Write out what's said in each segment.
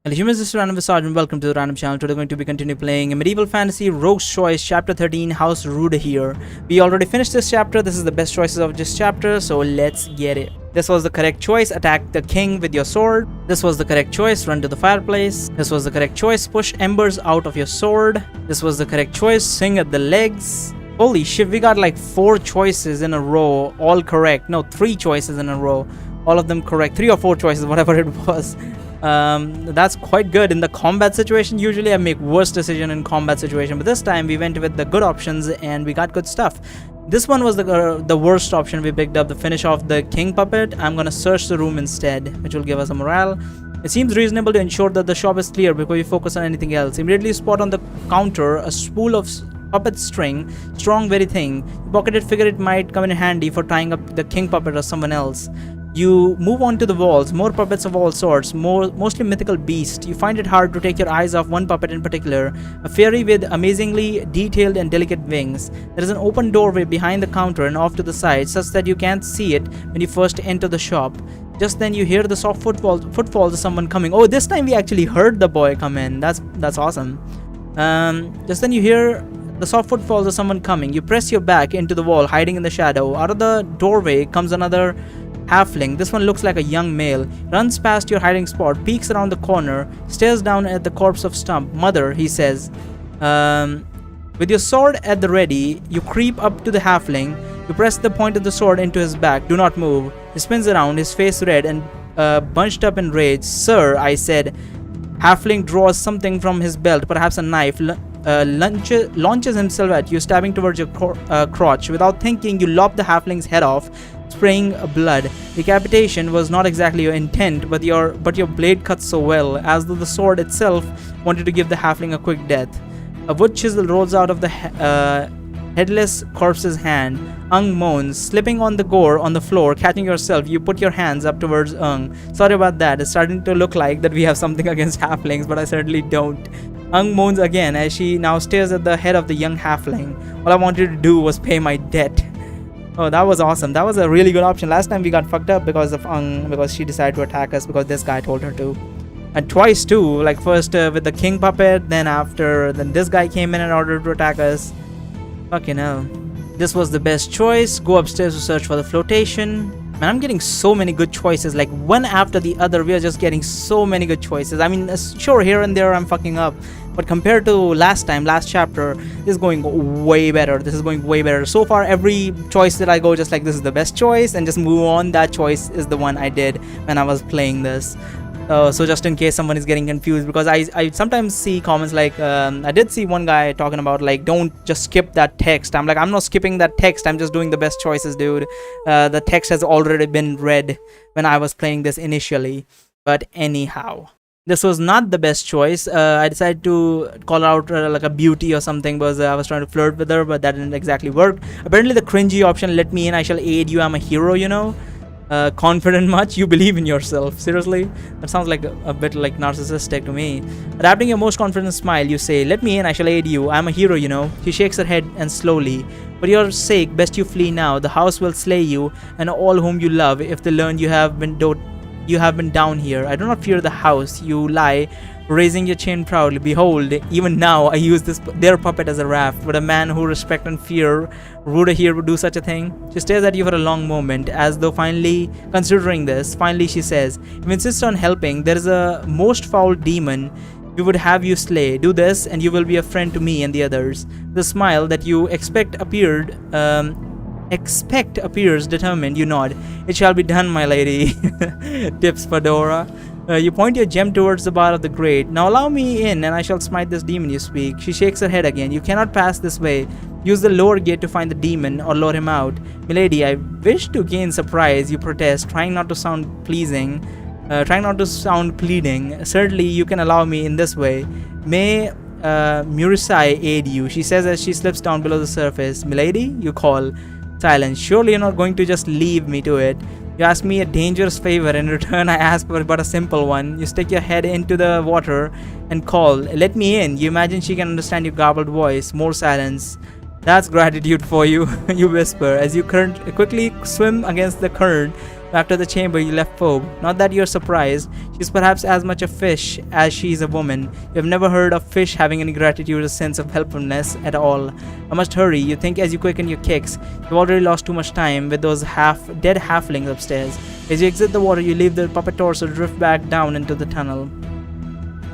Hello humans, this is Random Visage and welcome to the Random Channel. Today we're going to be continuing playing Medieval Fantasy Rogue's Choice Chapter 13 House Ruda here. We already finished this chapter. This is the best choices of this chapter, so let's get it. This was the correct choice, attack the king with your sword. This was the correct choice, run to the fireplace. This was the correct choice, push embers out of your sword. This was the correct choice, swing at the legs. Holy shit, we got like 4 choices in a row, all correct. No, 3 choices in a row, all of them correct. 3 or 4 choices, whatever it was. That's quite good in the combat situation. Usually I make worse decision in combat situation, but this time we went with the good options and we got good stuff. This one was the worst option. We picked up the finish off the king puppet. I'm gonna search the room instead, which will give us a morale. It seems reasonable to ensure that the shop is clear before we focus on anything else. Immediately spot on the counter a spool of puppet string, strong, very thin. You pocket it, figure it might come in handy for tying up the king puppet or someone else. You move on to the walls, more puppets of all sorts, mostly mythical beasts. You find it hard to take your eyes off one puppet in particular, a fairy with amazingly detailed and delicate wings. There is an open doorway behind the counter and off to the side, such that you can't see it when you first enter the shop. Just then you hear the soft footfalls of someone coming. Oh, this time we actually heard the boy come in. That's awesome. Just then you hear the soft footfalls of someone coming. You press your back into the wall, hiding in the shadow. Out of the doorway comes another halfling. This one looks like a young male. Runs past your hiding spot, peeks around the corner, stares down at the corpse of Stump. Mother, he says. With your sword at the ready, you creep up to the halfling. You press the point of the sword into his back. Do not move. He spins around, his face red and bunched up in rage. Sir, I said. Halfling draws something from his belt, perhaps a knife. Launches himself at you, stabbing towards your crotch. Without thinking, you lop the halfling's head off, spraying blood. Decapitation was not exactly your intent, but your blade cuts so well, as though the sword itself wanted to give the halfling a quick death. A wood chisel rolls out of the headless corpse's hand. Ung moans, slipping on the gore on the floor. Catching yourself, you put your hands up towards Ung. Sorry about that. It's starting to look like that we have something against halflings, but I certainly don't. Ung moans again as she now stares at the head of the young halfling. All I wanted to do was pay my debt. Oh, that was awesome. That was a really good option. Last time we got fucked up because of Ung, because she decided to attack us because this guy told her to. And twice too, like first with the king puppet, then this guy came in order to attack us. Fucking hell. This was the best choice. Go upstairs to search for the flotation. Man, I'm getting so many good choices, like one after the other. We are just getting so many good choices. I mean, sure, here and there I'm fucking up, but compared to last chapter, this is going way better. This is going way better. So far, every choice that I go, just like this is the best choice and just move on. That choice is the one I did when I was playing this. So just in case someone is getting confused, because I sometimes see comments like, I did see one guy talking about like, don't just skip that text. I'm like, I'm not skipping that text. I'm just doing the best choices, dude. The text has already been read when I was playing this initially. But anyhow, this was not the best choice. I decided to call out like a beauty or something because I was trying to flirt with her, but that didn't exactly work. Apparently the cringy option, let me in, I shall aid you, I'm a hero, you know. Confident much? You believe in yourself. Seriously? That sounds like a bit like narcissistic to me. Adapting your most confident smile, you say, let me in, I shall aid you. I'm a hero, you know. She shakes her head and slowly. For your sake, best you flee now. The house will slay you and all whom you love if they learn you have been down here. I do not fear the house. You lie, raising your chin proudly. Behold, even now I use their puppet as a raft. Would a man who respect and fear Ruda here would do such a thing? She stares at you for a long moment, as though finally considering this. Finally she says, if you insist on helping, there is a most foul demon we would have you slay. Do this and you will be a friend to me and the others. The smile that you expect appears determined. You nod. It shall be done, my lady. Tips Fedora. You point your gem towards the bar of the grate. Now allow me in and I shall smite this demon, you speak. She shakes her head again. You cannot pass this way. Use the lower gate to find the demon or lure him out. Milady, I wish to gain surprise, you protest, trying not to sound pleading. Certainly you can allow me in this way. May Murisai aid you, she says as she slips down below the surface. Milady, you call. Silence. Surely you're not going to just leave me to it. You ask me a dangerous favor. In return, I ask for but a simple one. You stick your head into the water and call, let me in. You imagine she can understand your garbled voice. More silence. That's gratitude for you, you whisper, as you quickly swim against the current. Back to the chamber you left Phoebe. Not that you're surprised. She's perhaps as much a fish as she is a woman. You've never heard of fish having any gratitude or sense of helpfulness at all. I must hurry, you think as you quicken your kicks. You've already lost too much time with those dead halflings upstairs. As you exit the water, you leave the puppet torso to drift back down into the tunnel.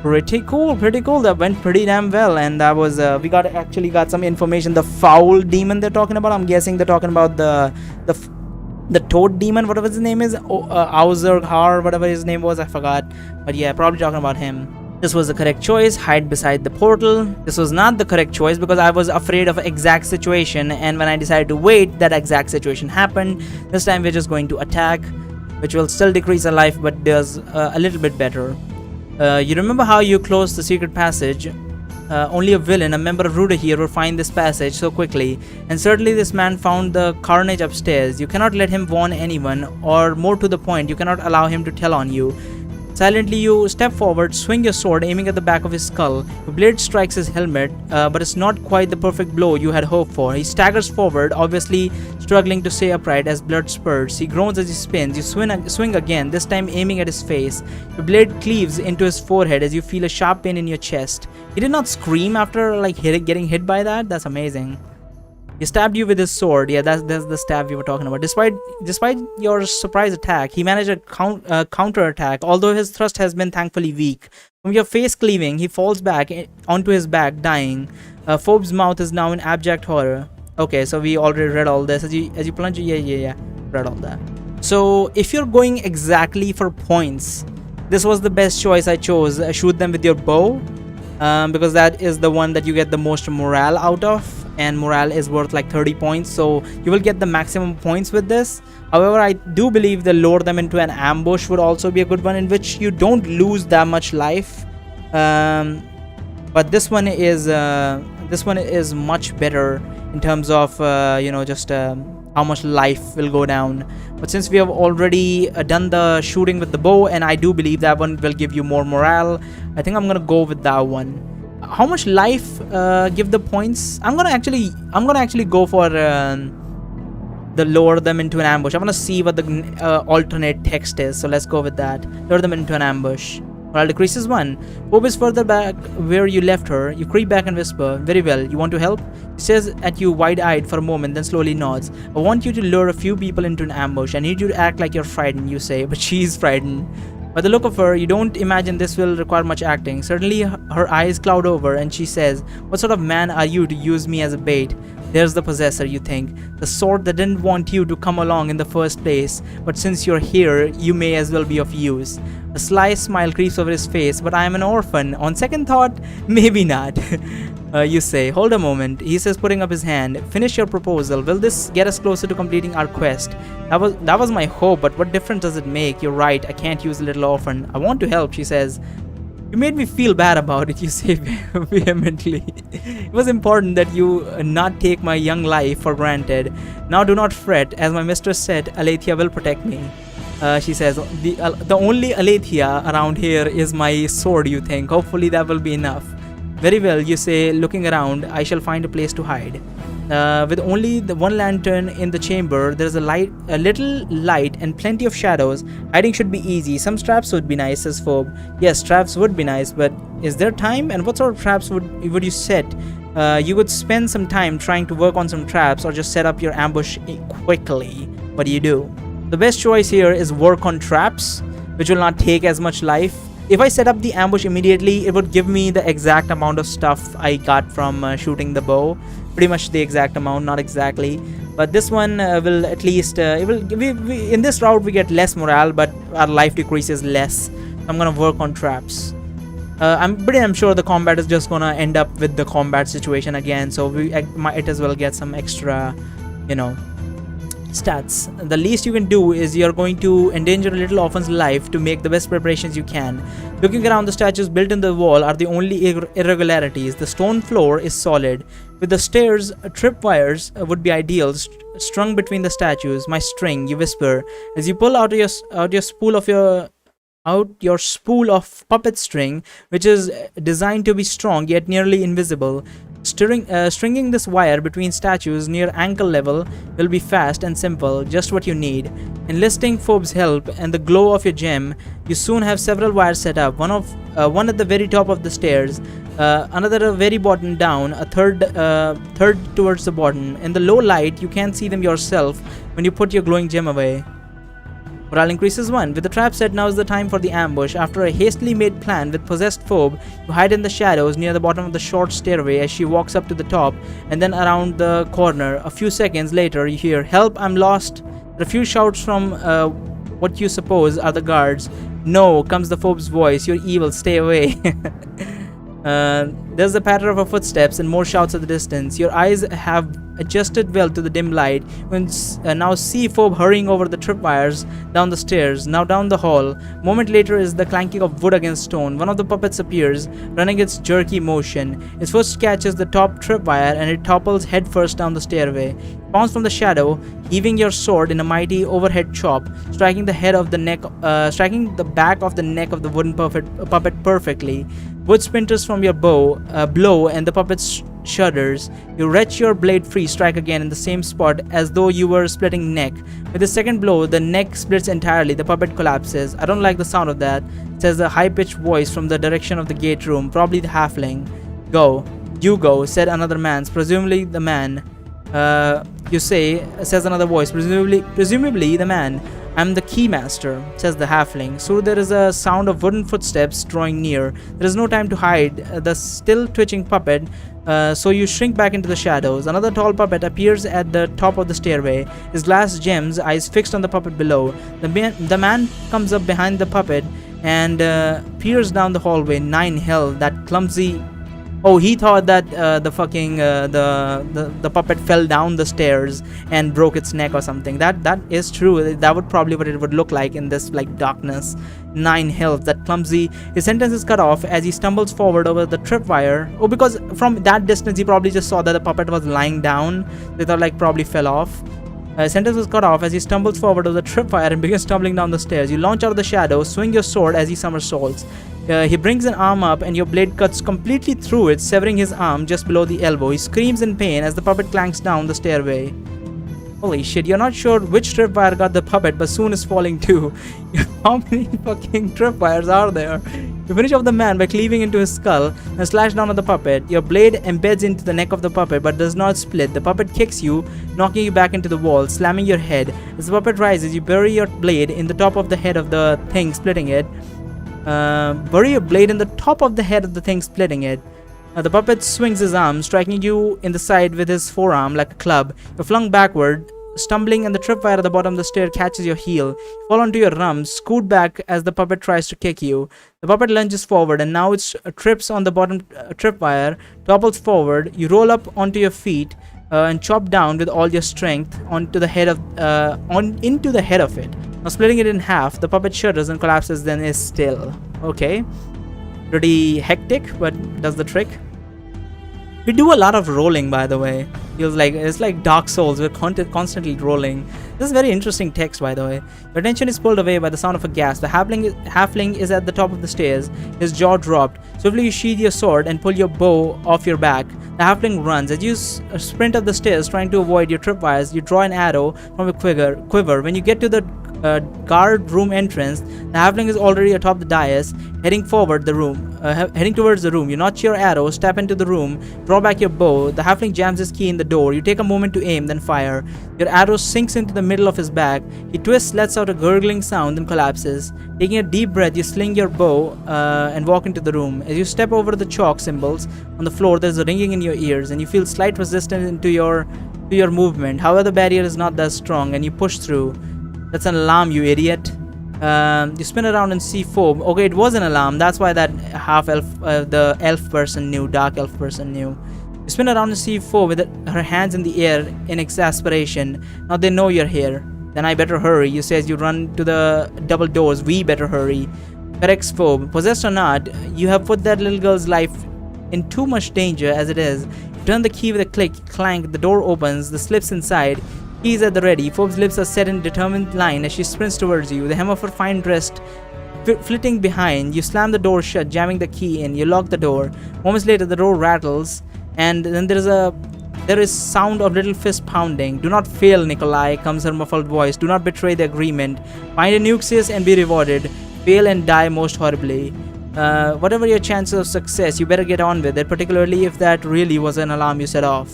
Pretty cool. That went pretty damn well, and that was we actually got some information. The foul demon they're talking about, I'm guessing they're talking about the toad demon, whatever his name is, Auzurghar, whatever his name was, I forgot, but yeah, probably talking about him. This was the correct choice, hide beside the portal. This was not the correct choice because I was afraid of exact situation, and when I decided to wait, that exact situation happened. This time we're just going to attack, which will still decrease our life but does a little bit better. You remember how you closed the secret passage? Only a villain, a member of Ruda here, would find this passage so quickly, and certainly this man found the carnage upstairs. You cannot let him warn anyone, or more to the point, you cannot allow him to tell on you. Silently you step forward, swing your sword, aiming at the back of his skull. Your blade strikes his helmet, but it's not quite the perfect blow you had hoped for. He staggers forward, obviously struggling to stay upright as blood spurts. He groans as he spins. You swing again, this time aiming at his face. Your blade cleaves into his forehead as you feel a sharp pain in your chest. He did not scream after getting hit by that. That's amazing. He stabbed you with his sword. Yeah, that's the stab we were talking about. Despite your surprise attack, he managed a counter attack, although his thrust has been thankfully weak. From your face cleaving, he falls back onto his back, dying. Phobe's mouth is now in abject horror. Okay, so we already read all this. As you plunge, yeah, read all that. So if you're going exactly for points, this was the best choice I chose. Shoot them with your bow, because that is the one that you get the most morale out of, and morale is worth like 30 points, so you will get the maximum points with this. However, I do believe the lure them into an ambush would also be a good one, in which you don't lose that much life, but this one is much better in terms of just how much life will go down. But since we have already done the shooting with the bow, and I do believe that one will give you more morale, I think I'm gonna go with that one. How much life give the points? I'm gonna actually go for the lure them into an ambush. I want to see what the alternate text is, so let's go with that. Lure them into an ambush. Morale decreases 1. Phoebe is further back where you left her. You creep back and whisper, "Very well, you want to help?" She stares at you wide-eyed for a moment, then slowly nods. "I want you to lure a few people into an ambush. I need you to act like you're frightened," you say, but she's frightened. By the look of her, you don't imagine this will require much acting. Suddenly, her eyes cloud over and she says, "What sort of man are you to use me as a bait?" There's the possessor, you think. The sort that didn't want you to come along in the first place. But since you're here, you may as well be of use. A sly smile creeps over his face. "But I am an orphan. On second thought, maybe not." You say. "Hold a moment," he says, putting up his hand. "Finish your proposal. Will this get us closer to completing our quest?" That was my hope, but what difference does it make? You're right, I can't use a little orphan. "I want to help," she says. "You made me feel bad about it," you say vehemently. "It was important that you not take my young life for granted. Now do not fret. As my mistress said, Aletheia will protect me." She says, the only Aletheia around here is my sword, you think. Hopefully that will be enough." "Very well," you say, looking around. "I shall find a place to hide." With only the one lantern in the chamber, there's a little light and plenty of shadows. Hiding should be easy. Some traps would be nice, says Phoebe. "Yes, traps would be nice, but is there time? And what sort of traps would you set? You would spend some time trying to work on some traps, or just set up your ambush quickly. What do you do?" The best choice here is work on traps, which will not take as much life. If I set up the ambush immediately, it would give me the exact amount of stuff I got from shooting the bow. Pretty much the exact amount, not exactly. But this one will at least, in this route we get less morale, but our life decreases less. I'm gonna work on traps. I'm sure the combat is just gonna end up with the combat situation again, so we might as well get some extra, stats. The least you can do is you're going to endanger a little orphan's life to make the best preparations you can. Looking around, the statues built in the wall are the only irregularities. The stone floor is solid. With the stairs, tripwires would be ideal, strung between the statues. "My string," you whisper, as you pull out your spool of puppet string, which is designed to be strong yet nearly invisible. Stringing this wire between statues near ankle level will be fast and simple, just what you need. Enlisting Phob's help and the glow of your gem, you soon have several wires set up. One at the very top of the stairs, another at the very bottom down, a third towards the bottom. In the low light, you can't see them yourself when you put your glowing gem away. Morale increases 1. With the trap set, now is the time for the ambush. After a hastily made plan with possessed Phobe, you hide in the shadows near the bottom of the short stairway as she walks up to the top and then around the corner. A few seconds later, you hear, "Help, I'm lost." There are a few shouts from what you suppose are the guards. "No," comes the Phobe's voice. "You're evil, stay away." There's the patter of her footsteps and more shouts at the distance. Your eyes have adjusted well to the dim light when now see Phobe hurrying over the tripwires down the stairs, now down the hall. A moment later is the clanking of wood against stone. One of the puppets appears, running its jerky motion. Its foot catches the top tripwire and it topples headfirst down the stairway. Bounce from the shadow, heaving your sword in a mighty overhead chop, striking the back of the neck of the wooden puppet perfectly. Wood splinters from your blow, and the puppet shudders. You wrench your blade free, strike again in the same spot as though you were splitting neck. With the second blow, the neck splits entirely. The puppet collapses. "I don't like the sound of that," says a high-pitched voice from the direction of the gate room, probably the halfling. "Go. You go," said another man, presumably the man. "You say," says another voice, presumably the man. "I'm the keymaster," says the halfling. So there is a sound of wooden footsteps drawing near. There is no time to hide the still twitching puppet, so you shrink back into the shadows. Another tall puppet appears at the top of the stairway, his glass gems eyes fixed on the puppet below. The man comes up behind the puppet and peers down the hallway. 9 hell, that clumsy... Oh, he thought that the puppet fell down the stairs and broke its neck or something. That is true. That would probably what it would look like in this like darkness. 9 health, that clumsy. His sentence is cut off as he stumbles forward over the tripwire. Oh, because from that distance he probably just saw that the puppet was lying down. They thought like probably fell off. Sentence was cut off as he stumbles forward over the tripwire and begins stumbling down the stairs. You launch out of the shadows, swing your sword as he somersaults. He brings an arm up and your blade cuts completely through it, severing his arm just below the elbow. He screams in pain as the puppet clanks down the stairway. Holy shit, you're not sure which tripwire got the puppet, but soon is falling too. How many fucking tripwires are there? You finish off the man by cleaving into his skull and slash down on the puppet. Your blade embeds into the neck of the puppet but does not split. The puppet kicks you, knocking you back into the wall, slamming your head. As the puppet rises, you bury your blade in the top of the head of the thing, splitting it. Bury your blade in the top of the head of the thing, splitting it. The puppet swings his arm, striking you in the side with his forearm like a club. You're flung backward, stumbling, and the tripwire at the bottom of the stair catches your heel. You fall onto your rump, scoot back as the puppet tries to kick you. The puppet lunges forward, and now it trips on the bottom tripwire, topples forward. You roll up onto your feet and chop down with all your strength onto the head of into the head of it. Now splitting it in half, the puppet shudders and collapses, then is still. Okay, pretty hectic, but does the trick. We do a lot of rolling, by the way. Feels like it's like Dark Souls. We're constantly rolling. This is very interesting text, by the way. Your attention is pulled away by the sound of a gasp. The halfling is at the top of the stairs. His jaw dropped. Swiftly you sheath your sword and pull your bow off your back. The halfling runs. As you sprint up the stairs, trying to avoid your tripwires, you draw an arrow from a quiver. When you get to the guard room entrance, the halfling is already atop the dais, heading towards the room. You notch your arrow, step into the room, draw back your bow. The halfling jams his key in the door. You take a moment to aim, then fire. Your arrow sinks into the middle of his back. He twists, lets out a gurgling sound, and collapses. Taking a deep breath, you sling your bow and walk into the room. As you step over the chalk symbols on the floor, there's a ringing in your ears, and you feel slight resistance to your movement. However, the barrier is not that strong, and you push through. That's an alarm, you idiot. You spin around and see Phobe. Okay, it was an alarm. That's why that half-elf, the elf person knew, dark elf person knew. You spin around and see Phobe with her hands in the air in exasperation. Now they know you're here. Then I better hurry, you say as you run to the double doors. We better hurry. Corrects Phobe. Possessed or not, you have put that little girl's life in too much danger as it is. You turn the key with a click, clank, the door opens, the slips inside. Keys at the ready. Phobe's lips are set in a determined line as she sprints towards you, the hem of her fine dress flitting behind. You slam the door shut, jamming the key in. You lock the door. Moments later, the door rattles And then there is sound of little fist pounding. Do not fail, Nikolai, comes her muffled voice. Do not betray the agreement. Find a nucleus and be rewarded. Fail and die most horribly. Whatever your chances of success, you better get on with it, particularly if that really was an alarm you set off.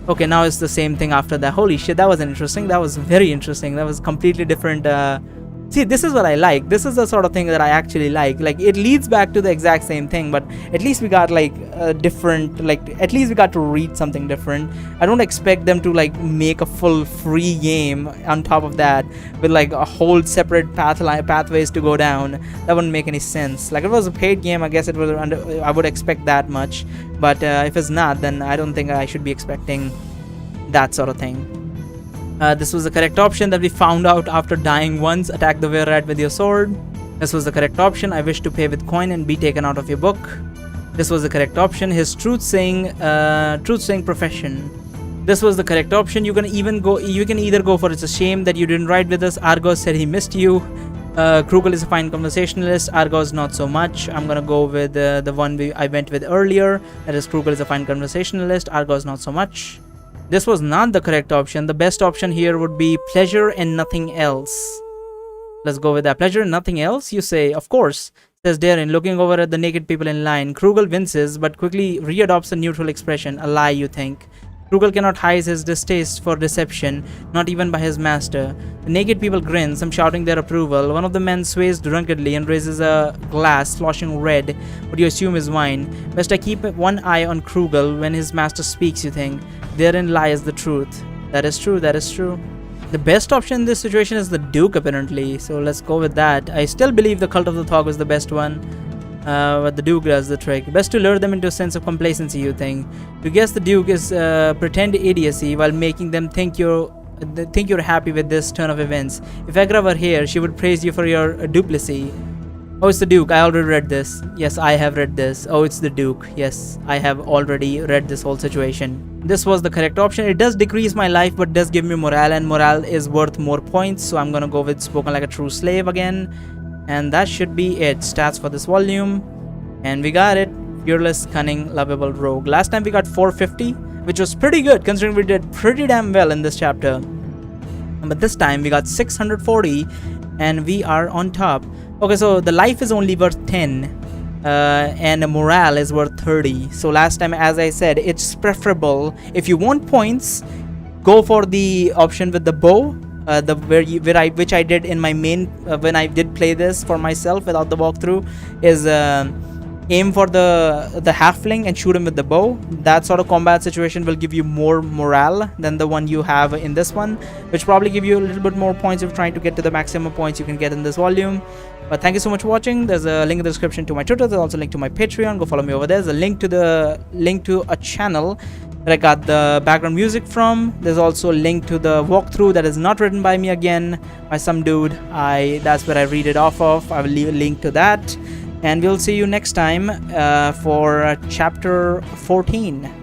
Okay, now it's the same thing after that. Holy shit, that was interesting. That was very interesting. That was completely different. See, this is what I like. This is the sort of thing that I actually like. Like, it leads back to the exact same thing, but at least we got like a different, like, at least we got to read something different. I don't expect them to like make a full free game on top of that with like a whole separate pathways to go down. That wouldn't make any sense. Like, if it was a paid game, I guess it was I would expect that much. But if it's not, then I don't think I should be expecting that sort of thing. This was the correct option that we found out after dying once. Attack the were-rat with your sword. This was the correct option. I wish to pay with coin and be taken out of your book. This was the correct option. His truth-saying profession. This was the correct option. You can either go for it's a shame that you didn't ride with us. Argos said he missed you. Krugel is a fine conversationalist. Argos not so much. I'm gonna go with the one I went with earlier. That is, Krugel is a fine conversationalist. Argos not so much. This was not the correct option. The best option here would be pleasure and nothing else. Let's go with that. Pleasure and nothing else, you say? Of course, says Darren, looking over at the naked people in line. Krugel winces, but quickly readopts a neutral expression. A lie, you think. Krugel cannot hide his distaste for deception, not even by his master. The naked people grin, some shouting their approval. One of the men sways drunkenly and raises a glass, sloshing red, what you assume is wine. Best I keep one eye on Krugel when his master speaks, you think. Therein lies the truth. That is true, that is true. The best option in this situation is the Duke, apparently, so let's go with that. I still believe the Cult of the Thog was the best one. But the Duke does the trick. Best to lure them into a sense of complacency, you think. To guess the Duke is pretend idiocy while making them think you're happy with this turn of events. If Agra were here, she would praise you for your duplicity. Oh, it's the Duke. I already read this. Yes, I have read this. Oh, it's the Duke. Yes, I have already read this whole situation. This was the correct option. It does decrease my life, but does give me morale, and morale is worth more points. So I'm gonna go with spoken like a true slave again. And that should be it. Stats for this volume. And we got it. Fearless, cunning, lovable rogue. Last time we got 450, which was pretty good considering we did pretty damn well in this chapter. But this time we got 640 and we are on top. Okay, so the life is only worth 10 and the morale is worth 30. So last time, as I said, it's preferable. If you want points, go for the option with the bow. Which I did in my main when I did play this for myself without the walkthrough, is aim for the halfling and shoot him with the bow. That sort of combat situation will give you more morale than the one you have in this one, which probably give you a little bit more points if you're trying to get to the maximum points you can get in this volume. But thank you so much for watching. There's a link in the description to my Twitter. There's also a link to my Patreon. Go follow me over there. There's a link to a channel that I got the background music from. There's also a link to the walkthrough that is not written by me again, by some dude. That's where I read it off of. I will leave a link to that. And we'll see you next time for chapter 14.